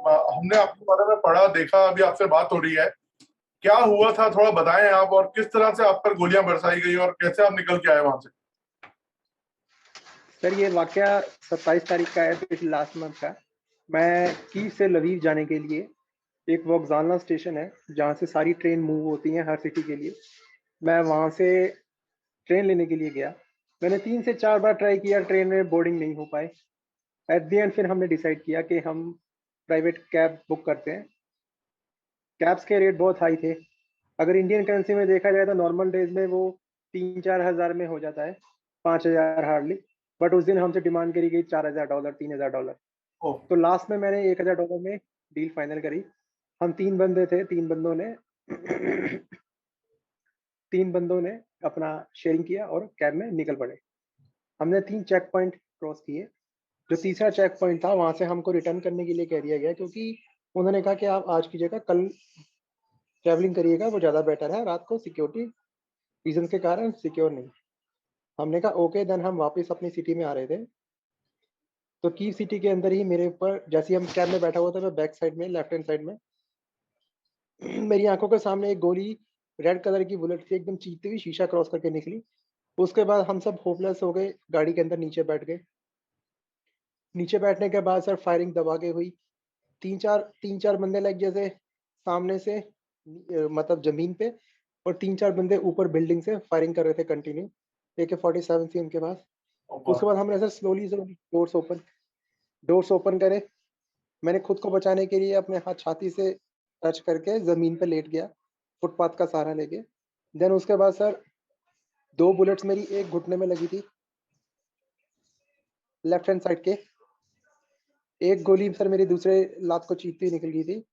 हमने आपके बारे में पढ़ा देखा, अभी आपसे बात हो रही है। क्या हुआ था थोड़ा बताएं आप, और किस तरह से आप पर गोलियां बरसाई गई और कैसे आप निकल के आए वहां से? सर ये वाकया 27 तारीख का है, पिछले लास्ट मंथ का। मैं कीव से लवीव जाने के लिए, एक वोक्जालना स्टेशन है जहाँ से सारी ट्रेन मूव होती हैं हर सिटी के लिए, मैं वहाँ से ट्रेन लेने के लिए गया। मैंने 3 से 4 बार ट्राई किया, ट्रेन में बोर्डिंग नहीं हो पाए। एट द एंड फिर हमने डिसाइड किया कि हम प्राइवेट कैब बुक करते हैं। कैब्स के रेट बहुत हाई थे। अगर इंडियन करेंसी में देखा जाए तो नॉर्मल डेज में वो 3-4 हज़ार में हो जाता है, 5,000 हार्डली। बट उस दिन हमसे डिमांड करी गई $4,000, $3,000। ओह। तो लास्ट में मैंने $1,000 में डील फाइनल करी। हम 3 बंदे थे, 3 बंदों ने 3 बंदों ने अपना शेयरिंग किया और कैब में निकल पड़े। हमने 3 चेक पॉइंट क्रॉस किए। जो तीसरा चेक पॉइंट था वहां से हमको रिटर्न करने के लिए कह दिया गया, क्योंकि उन्होंने कहा कि आप आज की जगह कल ट्रैवलिंग करिएगा, वो ज़्यादा बेटर है, रात को सिक्योरिटी रीजन के कारण सिक्योर नहीं। हमने कहा ओके। देन हम वापस अपनी सिटी में आ रहे थे, तो कीव सिटी के अंदर ही मेरे ऊपर, जैसे हम कैब में बैठा हुआ था, मैं बैक साइड में लेफ्ट हैंड साइड में मेरी आंखों के सामने एक गोली रेड कलर की बुलेट थी, एकदम चीखती हुई शीशा क्रॉस करके निकली। उसके बाद हम सब होपलेस हो गए, गाड़ी के अंदर नीचे बैठ गए। नीचे बैठने के बाद सर फायरिंग दबा के हुई। तीन चार बंदे लाइक जैसे सामने से मतलब जमीन पे, और 3-4 बंदे ऊपर बिल्डिंग से फायरिंग कर रहे थे कंटिन्यू। AK-47 थी उनके पास। उसके बाद हमने सर स्लोली से डोर्स ओपन करे। मैंने खुद को बचाने के लिए अपने हाथ छाती से टच करके जमीन पे लेट गया, फुटपाथ का सहारा लेके। देन उसके बाद सर 2 बुलेट्स मेरी एक घुटने में लगी थी, लेफ्ट हैंड साइड के। एक गोली सर मेरी दूसरे लात को चीरती हुई निकल गई थी,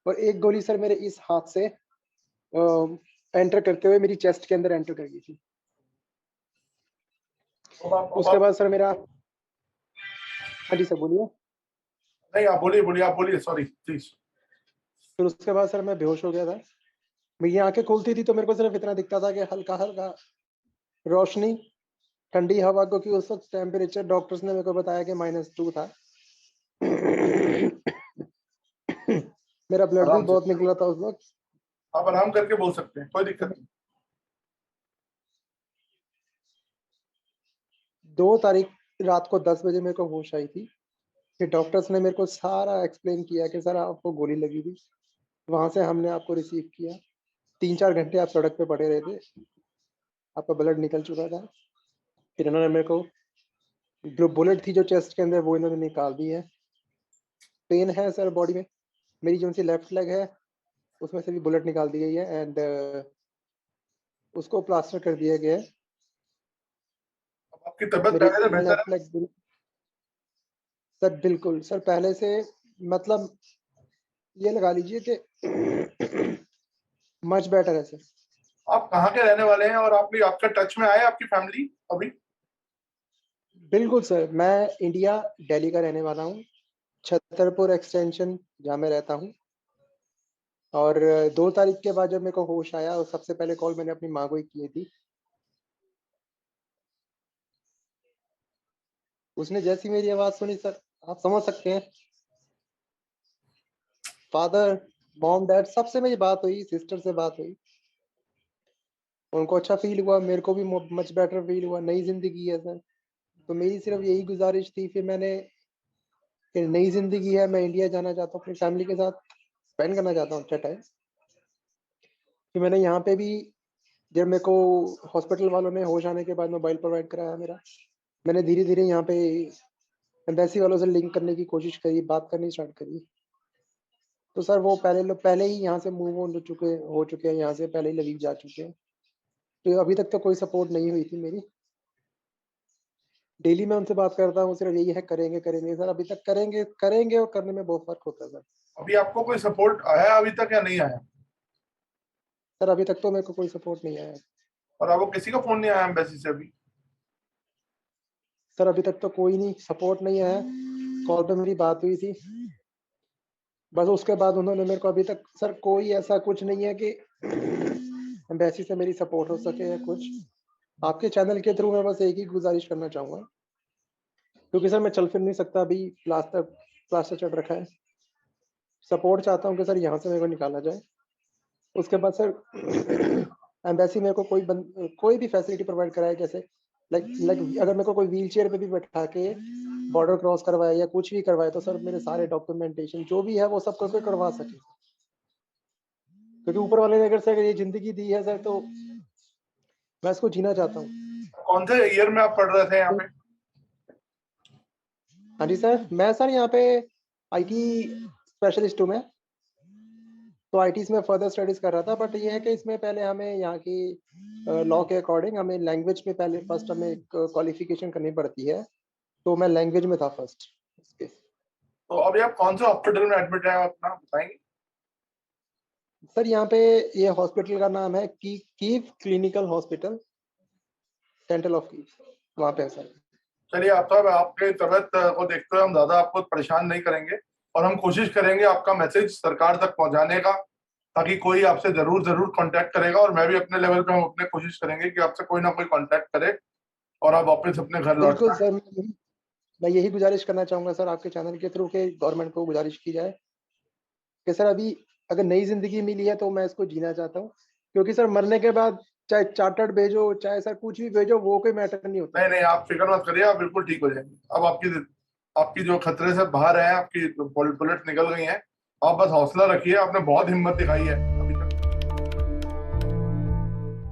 और एक गोली सर मेरे इस हाथ से एंटर करते हुए मेरी चेस्ट के अंदर एंटर कर गई थी। उसके बाद सर मेरा, हाँ जी सर बोलिए। नहीं, आप बोलिए बोलिए, आप बोलिए, सॉरी प्लीज। फिर उसके बाद सर मैं बेहोश हो गया था। मेरी आंखें खुलती थी तो मेरे को सिर्फ इतना दिखता था कि हल्का हल्का रोशनी, ठंडी हवा, क्योंकि उस वक्त टेम्परेचर डॉक्टर्स ने मेरे को बताया कि -2 था। मेरा ब्लड भी आराम से, बहुत निकला था उस वक्त। आप आराम करके बोल सकते हैं, कोई दिक्कत नहीं। 2 तारीख रात को 10 बजे मेरे को होश आई थी, फिर डॉक्टर्स ने मेरे को सारा एक्सप्लेन किया कि सर आपको गोली लगी थी, वहां से हमने आपको रिसीव किया। 3-4 घंटे आप सड़क पे पड़े रहे थे, आपका ब्लड निकल चुका था। फिर इन्होंने मेरे को, जो बुलेट थी जो चेस्ट के अंदर, वो इन्होंने निकाल दी है। पेन है सर बॉडी में। मेरी जो सी लेफ्ट लेग है उसमें से भी बुलेट निकाल दी गई है, एंड उसको प्लास्टर कर दिया गया है। अब आपकी तबीयत मेरी पहले से बेहतर लेफ्ट है? लेग सर बिल्कुल सर पहले से, मतलब ये लगा लीजिए कि मच बेटर है सर। आप कहाँ के रहने वाले हैं, और आपका टच में आए आपकी फैमिली अभी? बिल्कुल सर, मैं इंडिया दिल्ली का रहने वाला हूँ, छतरपुर एक्सटेंशन जहाँ मैं रहता हूँ। और 2 तारीख के बाद जब मेरे को होश आया, और सबसे पहले कॉल मैंने अपनी माँ को ही की थी। उसने जैसी मेरी आवाज़ सुनी सर, आप समझ सकते हैं, फादर, मॉम, डैड सबसे मेरी बात हुई, सिस्टर से बात हुई। उनको अच्छा फील हुआ, मेरे को भी मच बेटर फील हुआ। नई ज़िंदगी है सर, तो मेरी सिर्फ यही गुजारिश थी। फिर मैंने, फिर नई ज़िंदगी है, मैं इंडिया जाना चाहता हूँ, अपनी फैमिली के साथ स्पेंड करना चाहता हूँ अच्छा टाइम। फिर मैंने यहाँ पे भी, जब मेरे को हॉस्पिटल वालों ने होश आने के बाद मोबाइल प्रोवाइड कराया मेरा, मैंने धीरे धीरे यहाँ पे एम्बेसी वालों से लिंक करने की कोशिश करी, बात करनी स्टार्ट करी। तो सर वो पहले ही यहाँ से मूव ऑन हो चुके हैं, यहाँ से पहले ही लवीव जा चुके हैं। तो अभी तक तो कोई सपोर्ट नहीं हुई थी मेरी। डेली मैं उनसे बात करता हूँ, सिर्फ यही है, करेंगे करेंगे सर। अभी तक करेंगे करेंगे, और करने में बहुत फर्क होता है सर। अभी आपको कोई सपोर्ट आया अभी तक या नहीं आया? सर अभी तक तो मेरे को कोई सपोर्ट नहीं आया। और आपको किसी का फोन नहीं आया एम्बेसी से अभी? सर अभी तक तो कोई नहीं, सपोर्ट नहीं आया। कॉल पे मेरी बात हुई थी, बस उसके बाद उन्होंने मेरे को, अभी तक सर कोई ऐसा कुछ नहीं है कि एम्बेसी से मेरी सपोर्ट हो सके या कुछ। आपके चैनल के थ्रू मैं बस एक ही गुजारिश करना चाहूँगा, क्योंकि सर मैं चल फिर नहीं सकता, अभी प्लास्टर प्लास्टर चढ़ रखा है। सपोर्ट चाहता हूँ कि सर यहाँ से मेरे को निकाला जाए। उसके बाद सर एम्बेसी मेरे को कोई भी फैसिलिटी प्रोवाइड कराए, जैसे लाइक अगर मेरे को कोई व्हील चेयर पे भी बैठा के बॉर्डर क्रॉस करवाए या कुछ भी करवाए तो सर मेरे सारे डॉक्यूमेंटेशन जो भी है वो सब करके करवा सके, क्योंकि ऊपर वाले ने अगर सर ये जिंदगी दी है सर तो मैं इसको जीना चाहता हूँ। कौन से ईयर में आप पढ़ रहे थे यहाँ पे? हाँ जी सर, मैं सर यहाँ पे आईटी स्पेशलिस्ट हूँ मैं, तो आईटीज में फर्दर स्टडीज कर रहा था। बट ये है कि इसमें पहले हमें यहाँ की लॉ के अकॉर्डिंग हमें लैंग्वेज में पहले फर्स्ट हमें एक क्वालिफिकेशन करनी पड़ती है, तो मैं लैंग्वेज में था फर्स्ट इसके। तो अभी आप कौन से हॉस्पिटल में एडमिट हैं, आप अपना बताएंगे? सर यहाँ पे ये हॉस्पिटल का नाम है Kyiv clinical hospital, central of Kyiv, वहाँ पे है सर। चलिए आप साहब, आपके तबियत को देखते हुए हम ज्यादा आपको परेशान नहीं करेंगे और हम कोशिश करेंगे आपका मैसेज सरकार तक पहुंचाने का, ताकि कोई आपसे जरूर कांटेक्ट करेगा। और मैं भी अपने लेवल पे हम अपने कोशिश करेंगे कि आपसे कोई ना कोई कांटेक्ट करे और आप वापस अपने घर लौट बिल्कुल जाएं। सर, मैं यही गुजारिश करना चाहूंगा सर आपके चैनल के थ्रू के गवर्नमेंट को गुजारिश की जाए कि सर अभी अगर नई जिंदगी मिली है तो मैं इसको जीना चाहता हूँ, क्योंकि सर मरने के बाद चाहे चार्टर्ड भेजो चाहे सर कुछ भी भेजो वो कोई मैटर नहीं होता। नहीं नहीं, आप फिक्र मत करिए, आप बिल्कुल ठीक हो जाएंगे। अब आपकी जो खतरे से बाहर है, आपकी बुलेट निकल गई हैं। आप बस हौसला रखिए, आपने बहुत हिम्मत दिखाई है।